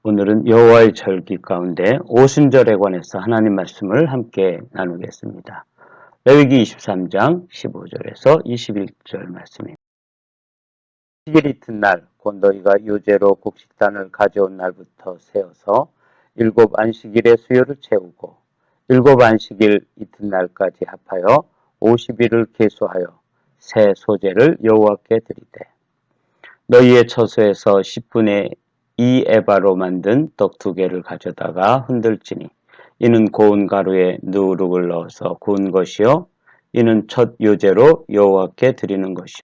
오늘은 여호와의 절기 가운데 오순절에 관해서 하나님 말씀을 함께 나누겠습니다. 레위기 23장 15절에서 21절 말씀입니다. 안식일 이튿날 곧 너희가 요제로 곡식단을 가져온 날부터 세어서 일곱 안식일의 수요를 채우고 일곱 안식일 이튿날까지 합하여 50일을 계수하여 새 소제를 여호와께 드리되 너희의 처소에서 10분의 2 에바로 만든 떡 2개를 가져다가 흔들지니 이는 고운 가루에 누룩을 넣어서 구운 것이요 이는 첫 요제로 여호와께 드리는 것이요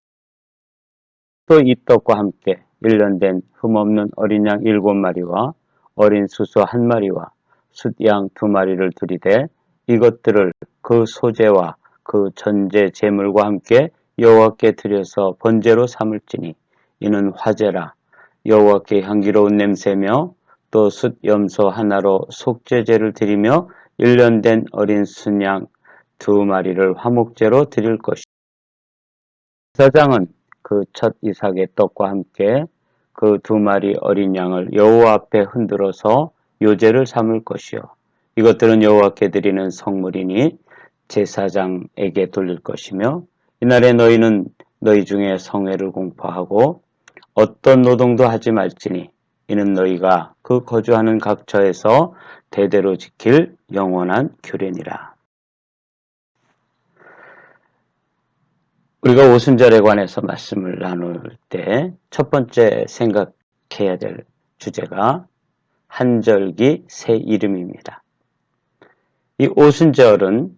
또 이 떡과 함께 1년 된 흠없는 어린 양 7마리와 어린 수소 1마리와 숫양 2마리를 드리되 이것들을 그 소제와 그 전제 제물과 함께 여호와께 드려서 번제로 삼을지니 이는 화제라 여호와께 향기로운 냄새며 또 숫 염소 하나로 속죄제를 드리며 1년 된 어린 순양 2마리를 화목제로 드릴 것이다. 제사장은 그 첫 이삭의 떡과 함께 그 2마리 어린 양을 여호와 앞에 흔들어서 요제를 삼을 것이요 이것들은 여호와께 드리는 성물이니 제사장에게 돌릴 것이며 이날에 너희는 너희 중에 성회를 공포하고 어떤 노동도 하지 말지니 이는 너희가 그 거주하는 각 처에서 대대로 지킬 영원한 규례니라. 우리가 오순절에 관해서 말씀을 나눌 때 첫 번째 생각해야 될 주제가 한절기 새 이름입니다. 이 오순절은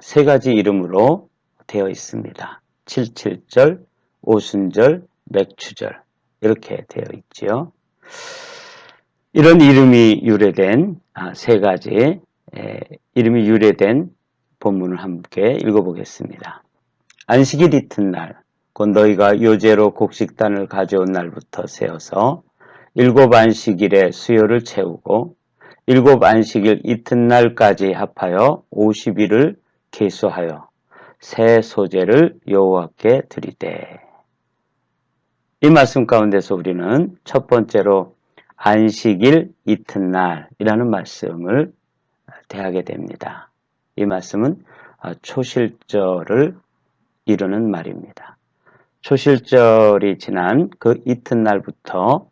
세 가지 이름으로 되어 있습니다. 77절, 오순절, 맥추절 이렇게 되어 있지요. 이런 이름이 유래된 세 가지 이름이 유래된 본문을 함께 읽어보겠습니다. 안식일 이튿날 곧 너희가 요제로 곡식단을 가져온 날부터 세어서 일곱 안식일의 수요를 채우고 일곱 안식일 이튿날까지 합하여 50일을 계수하여 새 소제를 여호와께 드리되 이 말씀 가운데서 우리는 첫 번째로 안식일 이튿날이라는 말씀을 대하게 됩니다. 이 말씀은 초실절을 이루는 말입니다. 초실절이 지난 그 이튿날부터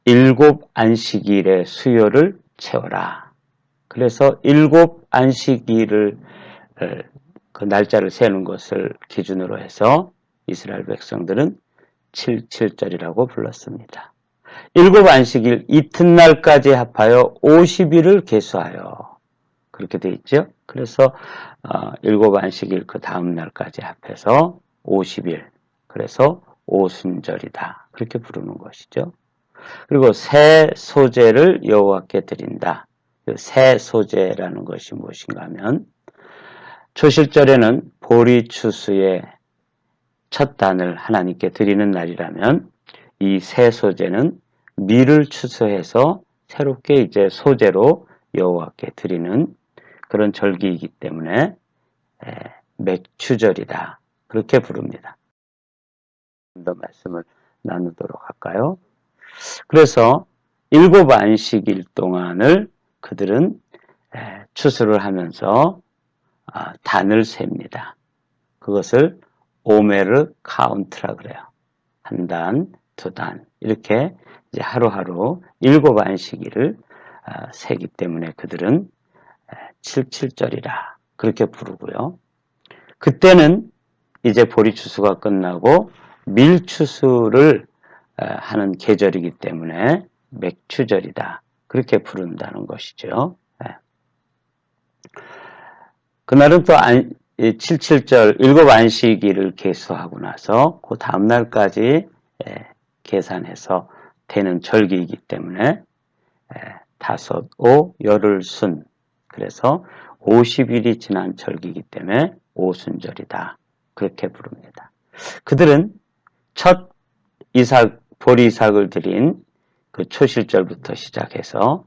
일곱 안식일의 수요를 채워라. 그래서 일곱 안식일을 그 날짜를 세우는 것을 기준으로 해서 이스라엘 백성들은 77절이라고 불렀습니다. 일곱 안식일 이튿날까지 합하여 50일을 계수하여 그렇게 돼 있죠. 그래서 일곱 안식일 그 다음 날까지 합해서 50일 그래서 오순절이다 그렇게 부르는 것이죠. 그리고 새 소제를 여호와께 드린다. 새 소제라는 것이 무엇인가 하면 초실절에는 보리추수의 첫 단을 하나님께 드리는 날이라면 이 새 소제는 밀을 추수해서 새롭게 이제 소제로 여호와께 드리는 그런 절기이기 때문에 맥추절이다 그렇게 부릅니다. 더 말씀을 나누도록 할까요? 그래서 일곱 안식일 동안을 그들은 추수를 하면서 단을 셉니다. 그것을 오메르 카운트라 그래요. 한 단, 두 단 이렇게 이제 하루하루 일곱 안식일을 세기 때문에 그들은 77절이라 그렇게 부르고요. 그때는 이제 보리 추수가 끝나고 밀 추수를 하는 계절이기 때문에 맥추절이다 그렇게 부른다는 것이죠. 그날은 또 77절 일곱 안식일을 계수하고 나서 그 다음 날까지 계산해서 되는 절기이기 때문에 다섯, 오, 열흘, 순 그래서 50일이 지난 절기이기 때문에 오순절이다 그렇게 부릅니다. 그들은 첫 보리 이삭을 드린 그 초실절부터 시작해서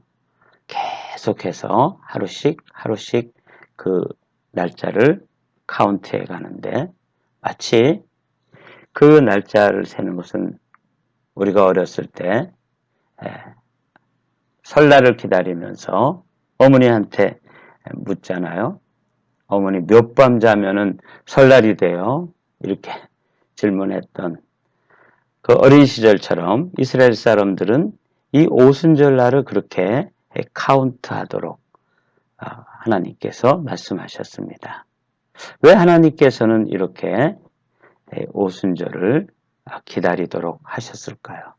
계속해서 하루씩 그 날짜를 카운트해 가는데 마치 그 날짜를 세는 것은 우리가 어렸을 때 설날을 기다리면서 어머니한테 묻잖아요. 어머니 몇 밤 자면은 설날이 돼요? 이렇게 질문했던 그 어린 시절처럼 이스라엘 사람들은 이 오순절날을 그렇게 카운트하도록 하나님께서 말씀하셨습니다. 왜 하나님께서는 이렇게 오순절을 기다리도록 하셨을까요?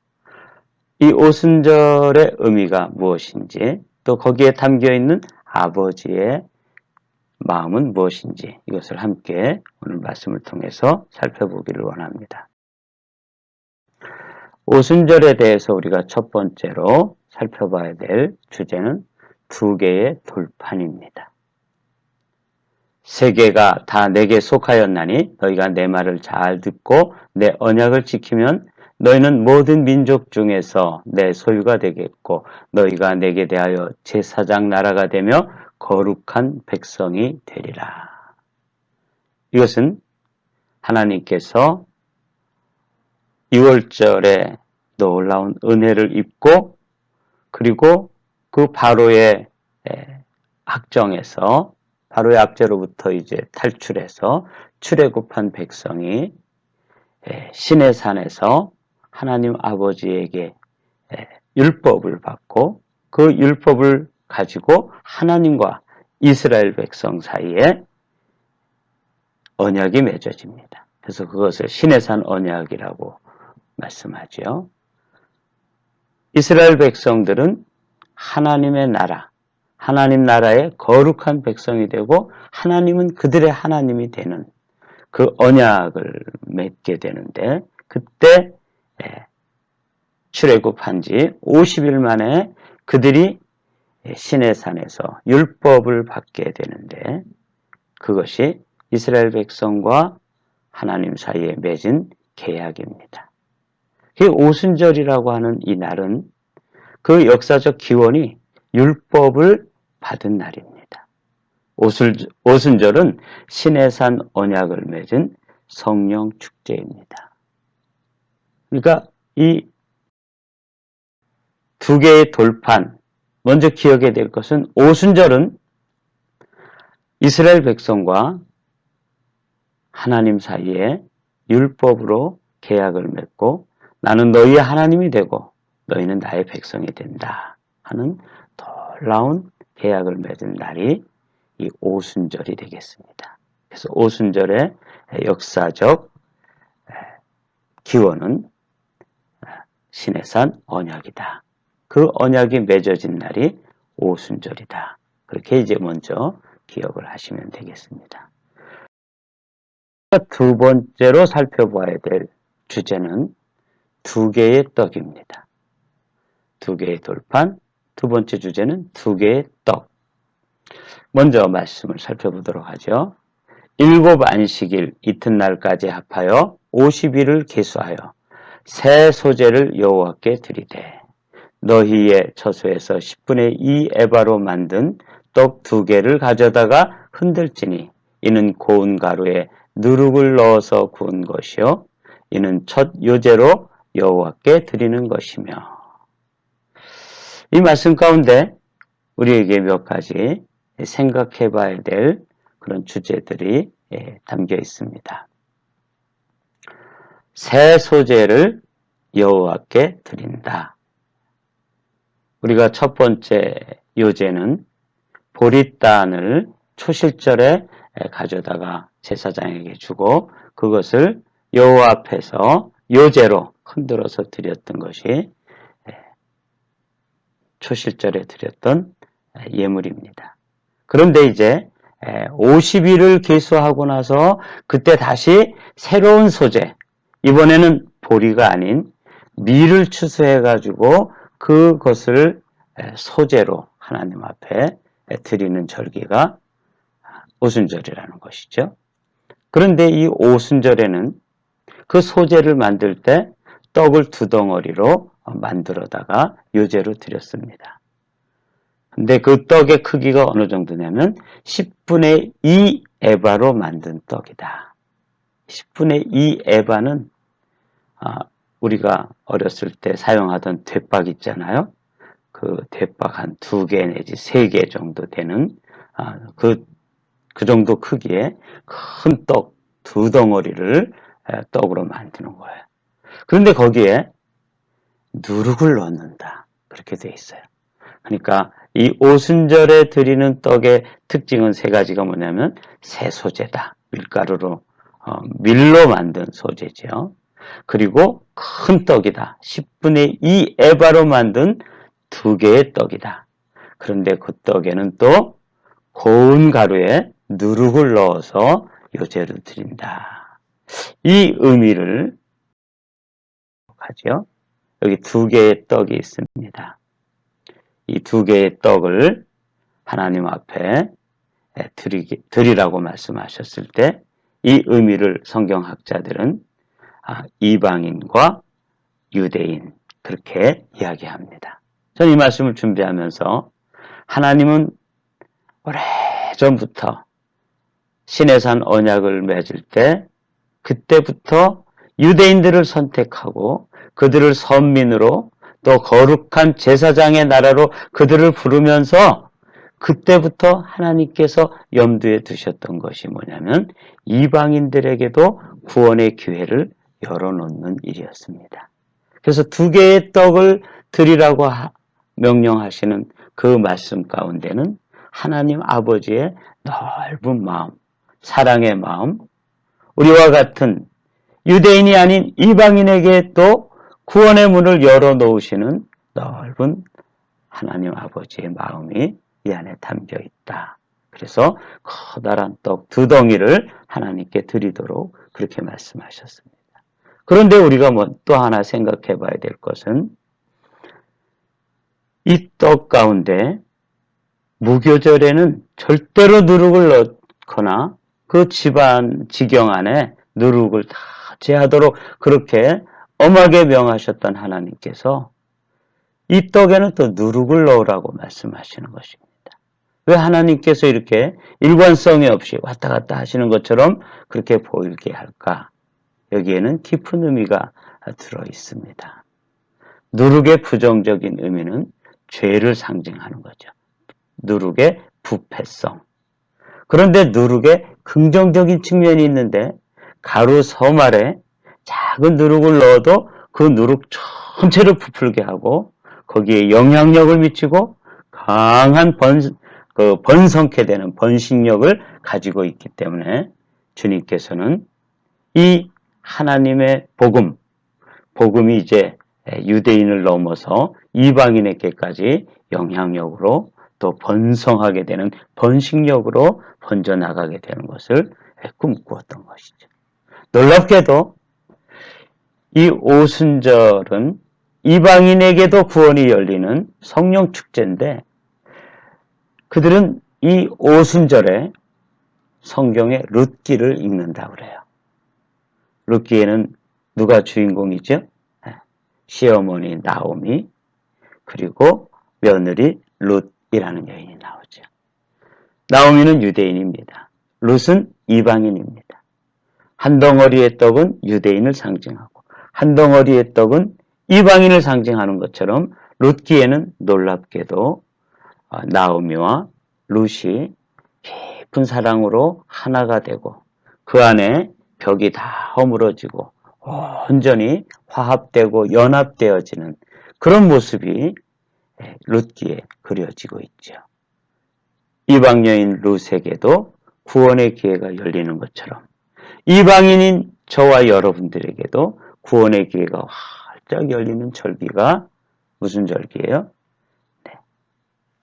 이 오순절의 의미가 무엇인지, 또 거기에 담겨있는 아버지의 마음은 무엇인지, 이것을 함께 오늘 말씀을 통해서 살펴보기를 원합니다. 오순절에 대해서 우리가 첫 번째로 살펴봐야 될 주제는 두 개의 돌판입니다. 세계가 다 내게 속하였나니 너희가 내 말을 잘 듣고 내 언약을 지키면 너희는 모든 민족 중에서 내 소유가 되겠고 너희가 내게 대하여 제사장 나라가 되며 거룩한 백성이 되리라. 이것은 하나님께서 6월절에 놀라운 은혜를 입고 그리고 그 바로의 악정에서 바로의 압제로부터 이제 탈출해서 출애굽한 백성이 신의 산에서 하나님 아버지에게 율법을 받고 그 율법을 가지고 하나님과 이스라엘 백성 사이에 언약이 맺어집니다. 그래서 그것을 신의 산 언약이라고 말씀하죠. 이스라엘 백성들은 하나님의 나라, 하나님 나라의 거룩한 백성이 되고 하나님은 그들의 하나님이 되는 그 언약을 맺게 되는데 그때 출애굽한 지 50일 만에 그들이 신의 산에서 율법을 받게 되는데 그것이 이스라엘 백성과 하나님 사이에 맺은 계약입니다. 그 오순절이라고 하는 이 날은 그 역사적 기원이 율법을 받은 날입니다. 오순절은 신의 산 언약을 맺은 성령 축제입니다. 그러니까 이 두 개의 돌판, 먼저 기억해야 될 것은 오순절은 이스라엘 백성과 하나님 사이에 율법으로 계약을 맺고 나는 너희의 하나님이 되고 너희는 나의 백성이 된다 하는 놀라운 계약을 맺은 날이 이 오순절이 되겠습니다. 그래서 오순절의 역사적 기원은 신의 산 언약이다. 그 언약이 맺어진 날이 오순절이다. 그렇게 이제 먼저 기억을 하시면 되겠습니다. 두 번째로 살펴봐야 될 주제는 두 개의 떡입니다. 두 개의 돌판, 두 번째 주제는 두 개의 떡. 먼저 말씀을 살펴보도록 하죠. 7 안식일 이튿날까지 합하여 50일을 계수하여 새 소재를 여호와께 드리되 너희의 처소에서 10분의 2 에바로 만든 떡 2개를 가져다가 흔들지니 이는 고운 가루에 누룩을 넣어서 구운 것이요 이는 첫 요제로 여호와께 드리는 것이며. 이 말씀 가운데 우리에게 몇 가지 생각해 봐야 될 그런 주제들이 담겨 있습니다. 새 소재를 여호와께 드린다. 우리가 첫 번째 요제는 보리단을 초실절에 가져다가 제사장에게 주고 그것을 여호와 앞에서 요제로 흔들어서 드렸던 것이 초실절에 드렸던 예물입니다. 그런데 이제 50일을 계수하고 나서 그때 다시 새로운 소재, 이번에는 보리가 아닌 밀을 추수해 가지고 그것을 소재로 하나님 앞에 드리는 절기가 오순절이라는 것이죠. 그런데 이 오순절에는 그 소재를 만들 때 떡을 2덩어리로 만들어다가 요제로 드렸습니다. 근데 그 떡의 크기가 어느 정도냐면 10분의 2 에바로 만든 떡이다. 10분의 2 에바는 우리가 어렸을 때 사용하던 대박 있잖아요. 그 대박 한 2개 내지 3개 정도 되는 그 정도 크기의 큰 떡 2덩어리를 떡으로 만드는 거예요. 그런데 거기에 누룩을 넣는다. 그렇게 돼 있어요. 그러니까 이 오순절에 드리는 떡의 특징은 3가지가 뭐냐면 새소재다. 밀가루로 밀로 만든 소재죠. 그리고 큰 떡이다. 10분의 2 에바로 만든 2개의 떡이다. 그런데 그 떡에는 또 고운 가루에 누룩을 넣어서 요제를 드린다. 이 의미를 하죠. 여기 2개의 떡이 있습니다. 이 2개의 떡을 하나님 앞에 드리라고 말씀하셨을 때 이 의미를 성경학자들은 이방인과 유대인 그렇게 이야기합니다. 저는 이 말씀을 준비하면서 하나님은 오래전부터 시내산 언약을 맺을 때 그때부터 유대인들을 선택하고 그들을 선민으로 또 거룩한 제사장의 나라로 그들을 부르면서 그때부터 하나님께서 염두에 두셨던 것이 뭐냐면 이방인들에게도 구원의 기회를 열어놓는 일이었습니다. 그래서 2개의 떡을 드리라고 명령하시는 그 말씀 가운데는 하나님 아버지의 넓은 마음, 사랑의 마음, 우리와 같은 유대인이 아닌 이방인에게 또 구원의 문을 열어놓으시는 넓은 하나님 아버지의 마음이 이 안에 담겨 있다. 그래서 커다란 떡 2덩이를 하나님께 드리도록 그렇게 말씀하셨습니다. 그런데 우리가 또 하나 생각해 봐야 될 것은 이 떡 가운데 무교절에는 절대로 누룩을 넣거나 그 집안 지경 안에 누룩을 다 제하도록 그렇게 엄하게 명하셨던 하나님께서 이 떡에는 또 누룩을 넣으라고 말씀하시는 것입니다. 왜 하나님께서 이렇게 일관성이 없이 왔다 갔다 하시는 것처럼 그렇게 보이게 할까? 여기에는 깊은 의미가 들어 있습니다. 누룩의 부정적인 의미는 죄를 상징하는 거죠. 누룩의 부패성. 그런데 누룩의 긍정적인 측면이 있는데 가루 섬 아래 작은 누룩을 넣어도 그 누룩 전체를 부풀게 하고 거기에 영향력을 미치고 강한 번성케 되는 번식력을 가지고 있기 때문에 주님께서는 이 하나님의 복음이 이제 유대인을 넘어서 이방인에게까지 영향력으로 또 번성하게 되는 번식력으로 번져나가게 되는 것을 꿈꾸었던 것이죠. 놀랍게도 이 오순절은 이방인에게도 구원이 열리는 성령 축제인데 그들은 이 오순절에 성경의 룻기를 읽는다고 그래요. 룻기에는 누가 주인공이죠? 시어머니 나오미 그리고 며느리 룻이라는 여인이 나오죠. 나오미는 유대인입니다. 룻은 이방인입니다. 한 덩어리의 떡은 유대인을 상징하고 한 덩어리의 떡은 이방인을 상징하는 것처럼 룻기에는 놀랍게도 나오미와 룻이 깊은 사랑으로 하나가 되고 그 안에 벽이 다 허물어지고 온전히 화합되고 연합되어지는 그런 모습이 룻기에 그려지고 있죠. 이방 여인 룻에게도 구원의 기회가 열리는 것처럼 이방인인 저와 여러분들에게도 구원의 기회가 활짝 열리는 절기가 무슨 절기예요? 네,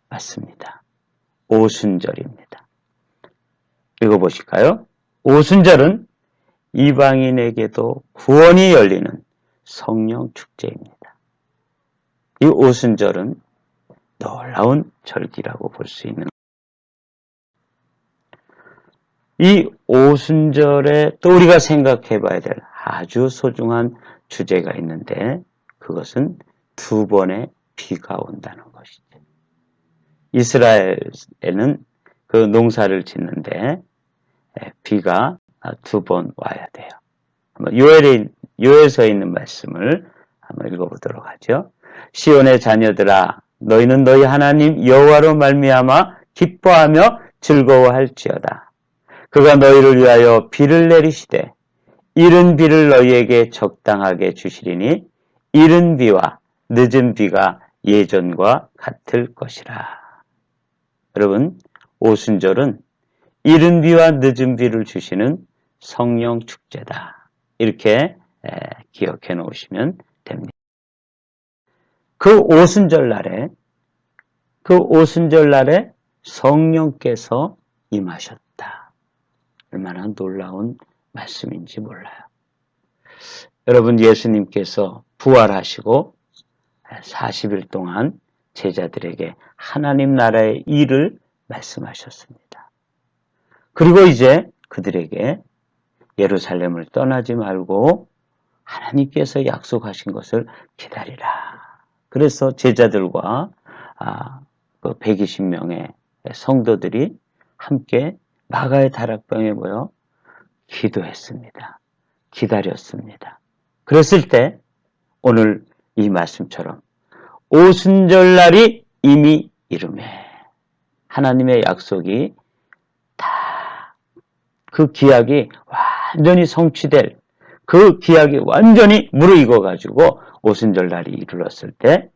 맞습니다. 오순절입니다. 읽어보실까요? 오순절은 이방인에게도 구원이 열리는 성령 축제입니다. 이 오순절은 놀라운 절기라고 볼 수 있는 이 오순절에 또 우리가 생각해 봐야 될 아주 소중한 주제가 있는데 그것은 2번의 비가 온다는 것이죠. 이스라엘에는 그 농사를 짓는데 비가 2번 와야 돼요. 요엘에 요에서 있는 말씀을 한번 읽어보도록 하죠. 시온의 자녀들아 너희는 너희 하나님 여호와로 말미암아 기뻐하며 즐거워할지어다. 그가 너희를 위하여 비를 내리시되 이른 비를 너희에게 적당하게 주시리니 이른 비와 늦은 비가 예전과 같을 것이라. 여러분, 오순절은 이른 비와 늦은 비를 주시는 성령 축제다. 이렇게 기억해 놓으시면 됩니다. 그 오순절 날에 성령께서 임하셨다. 얼마나 놀라운 말씀인지 몰라요. 여러분, 예수님께서 부활하시고 40일 동안 제자들에게 하나님 나라의 일을 말씀하셨습니다. 그리고 이제 그들에게 예루살렘을 떠나지 말고 하나님께서 약속하신 것을 기다리라. 그래서 제자들과 120명의 성도들이 함께 마가의 다락방에 모여 기도했습니다. 기다렸습니다. 그랬을 때 오늘 이 말씀처럼 오순절날이 이미 이르매 하나님의 약속이 다 그 기약이 완전히 성취될 그 기약이 완전히 무르익어가지고 오순절날이 이르렀을 때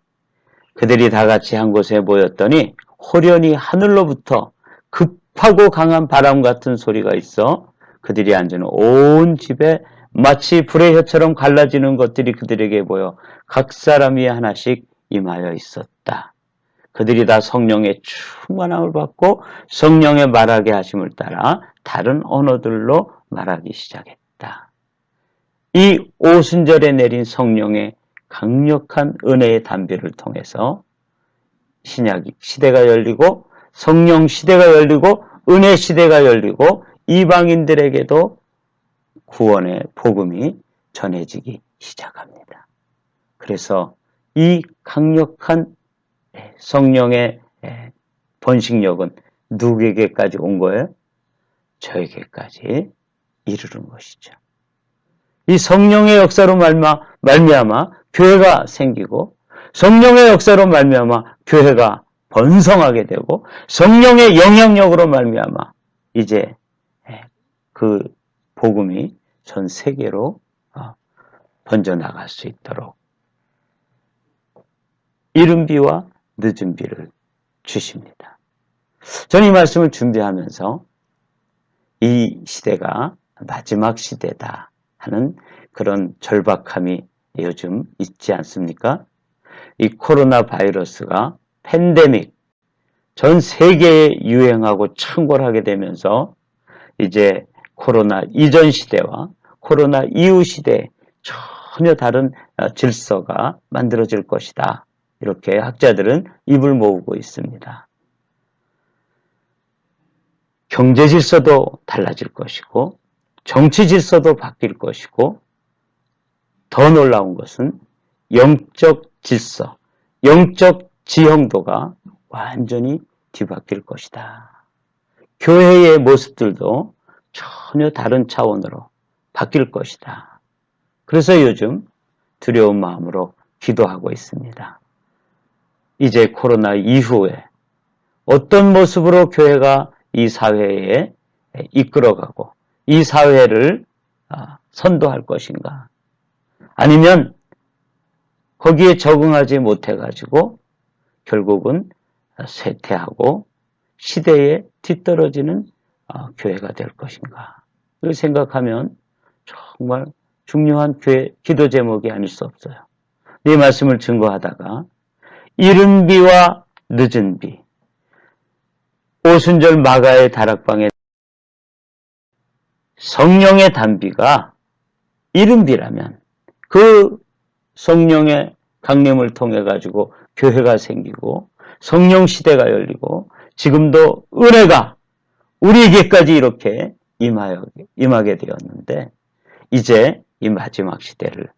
그들이 다 같이 한 곳에 모였더니 호련히 하늘로부터 급하고 강한 바람 같은 소리가 있어 그들이 앉은 온 집에 마치 불의 혀처럼 갈라지는 것들이 그들에게 보여 각 사람 위에 하나씩 임하여 있었다. 그들이 다 성령의 충만함을 받고 성령의 말하게 하심을 따라 다른 언어들로 말하기 시작했다. 이 오순절에 내린 성령의 강력한 은혜의 단비를 통해서 신약 시대가 열리고 성령 시대가 열리고 은혜 시대가 열리고 이방인들에게도 구원의 복음이 전해지기 시작합니다. 그래서 이 강력한 성령의 번식력은 누구에게까지 온 거예요? 저에게까지 이르는 것이죠. 이 성령의 역사로 말미암아 교회가 생기고 성령의 역사로 말미암아 교회가 번성하게 되고 성령의 영향력으로 말미암아 이제 그 복음이 전 세계로 번져나갈 수 있도록 이른 비와 늦은 비를 주십니다. 저는 이 말씀을 준비하면서 이 시대가 마지막 시대다 하는 그런 절박함이 요즘 있지 않습니까? 이 코로나 바이러스가 팬데믹 전 세계에 유행하고 창궐하게 되면서 이제 코로나 이전 시대와 코로나 이후 시대에 전혀 다른 질서가 만들어질 것이다. 이렇게 학자들은 입을 모으고 있습니다. 경제 질서도 달라질 것이고 정치 질서도 바뀔 것이고 더 놀라운 것은 영적 질서, 영적 지형도가 완전히 뒤바뀔 것이다. 교회의 모습들도 전혀 다른 차원으로 바뀔 것이다. 그래서 요즘 두려운 마음으로 기도하고 있습니다. 이제 코로나 이후에 어떤 모습으로 교회가 이 사회에 이끌어가고 이 사회를 선도할 것인가? 아니면 거기에 적응하지 못해가지고 결국은 쇠퇴하고 시대에 뒤떨어지는 교회가 될 것인가? 이걸 생각하면 정말 중요한 기도 제목이 아닐 수 없어요. 이 말씀을 증거하다가 이른 비와 늦은 비, 오순절 마가의 다락방에 성령의 단비가 이른 비라면 그 성령의 강림을 통해 가지고 교회가 생기고 성령 시대가 열리고 지금도 은혜가 우리에게까지 이렇게 임하게 되었는데 이제 이 마지막 시대를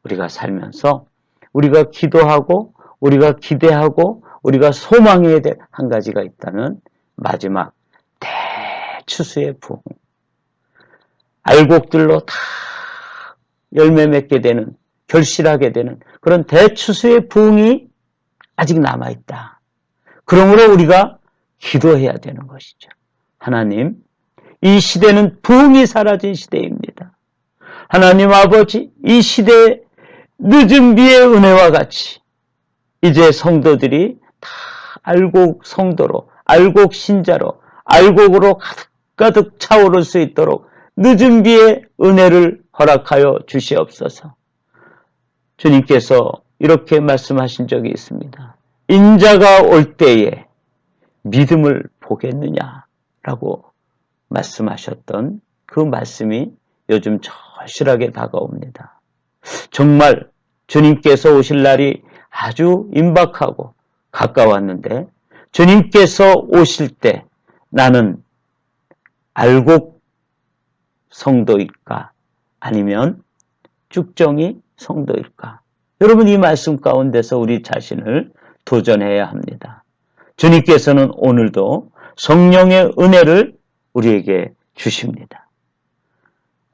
우리가 살면서 우리가 기도하고 우리가 기대하고 우리가 소망해야 될 한 가지가 있다면 마지막 대추수의 부흥 알곡들로 다 열매 맺게 되는, 결실하게 되는 그런 대추수의 부흥이 아직 남아있다. 그러므로 우리가 기도해야 되는 것이죠. 하나님, 이 시대는 부흥이 사라진 시대입니다. 하나님 아버지, 이 시대의 늦은 비의 은혜와 같이 이제 성도들이 다 알곡 성도로, 알곡 신자로, 알곡으로 가득 차오를 수 있도록 늦은 비의 은혜를 허락하여 주시옵소서. 주님께서 이렇게 말씀하신 적이 있습니다. 인자가 올 때에 믿음을 보겠느냐라고 말씀하셨던 그 말씀이 요즘 절실하게 다가옵니다. 정말 주님께서 오실 날이 아주 임박하고 가까웠는데 주님께서 오실 때 나는 알곡 성도일까? 아니면 쭉정이 성도일까? 여러분, 이 말씀 가운데서 우리 자신을 도전해야 합니다. 주님께서는 오늘도 성령의 은혜를 우리에게 주십니다.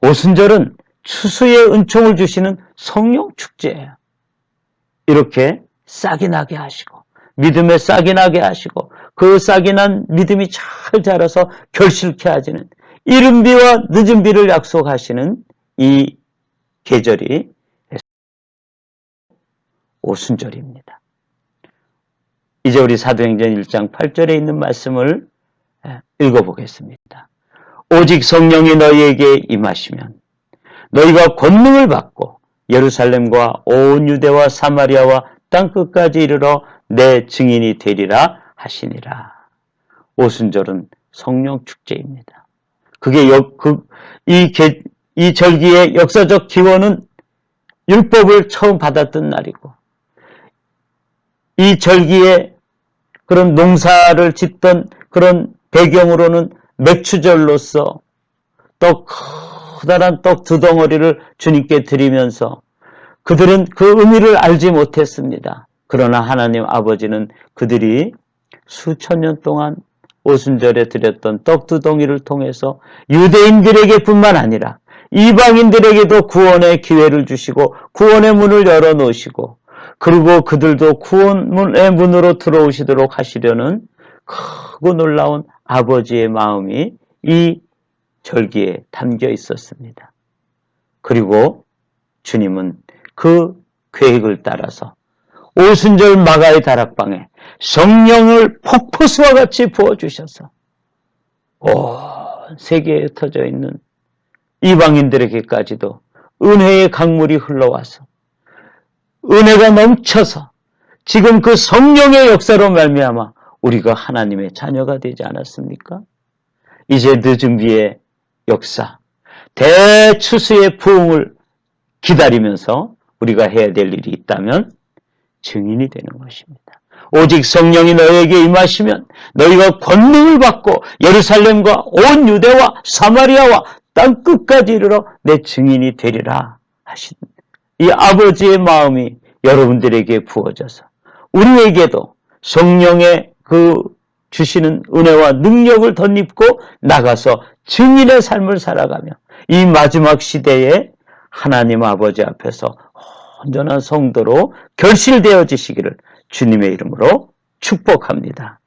오순절은 추수의 은총을 주시는 성령 축제예요. 이렇게 싹이 나게 하시고 믿음에 싹이 나게 하시고 그 싹이 난 믿음이 잘 자라서 결실케 하시는 이른 비와 늦은 비를 약속하시는 이 계절이 오순절입니다. 이제 우리 사도행전 1장 8절에 있는 말씀을 읽어보겠습니다. 오직 성령이 너희에게 임하시면 너희가 권능을 받고 예루살렘과 온 유대와 사마리아와 땅끝까지 이르러 내 증인이 되리라 하시니라. 오순절은 성령 축제입니다. 그게 이 절기의 역사적 기원은 율법을 처음 받았던 날이고 이 절기에 그런 농사를 짓던 그런 배경으로는 맥추절로서 커다란 떡 두 덩어리를 주님께 드리면서 그들은 그 의미를 알지 못했습니다. 그러나 하나님 아버지는 그들이 수천 년 동안 오순절에 드렸던 떡 두 덩이를 통해서 유대인들에게 뿐만 아니라 이방인들에게도 구원의 기회를 주시고 구원의 문을 열어놓으시고 그리고 그들도 구원의 문으로 들어오시도록 하시려는 크고 놀라운 아버지의 마음이 이 절기에 담겨 있었습니다. 그리고 주님은 그 계획을 따라서 오순절 마가의 다락방에 성령을 폭포수와 같이 부어주셔서 온 세계에 흩어져 있는 이방인들에게까지도 은혜의 강물이 흘러와서 은혜가 넘쳐서 지금 그 성령의 역사로 말미암아 우리가 하나님의 자녀가 되지 않았습니까? 이제 늦은 비의 역사, 대추수의 부흥을 기다리면서 우리가 해야 될 일이 있다면 증인이 되는 것입니다. 오직 성령이 너희에게 임하시면 너희가 권능을 받고 예루살렘과 온 유대와 사마리아와 땅끝까지 이르러 내 증인이 되리라 하신 이 아버지의 마음이 여러분들에게 부어져서 우리에게도 성령의 그 주시는 은혜와 능력을 덧입고 나가서 증인의 삶을 살아가며 이 마지막 시대에 하나님 아버지 앞에서 온전한 성도로 결실되어지시기를 주님의 이름으로 축복합니다.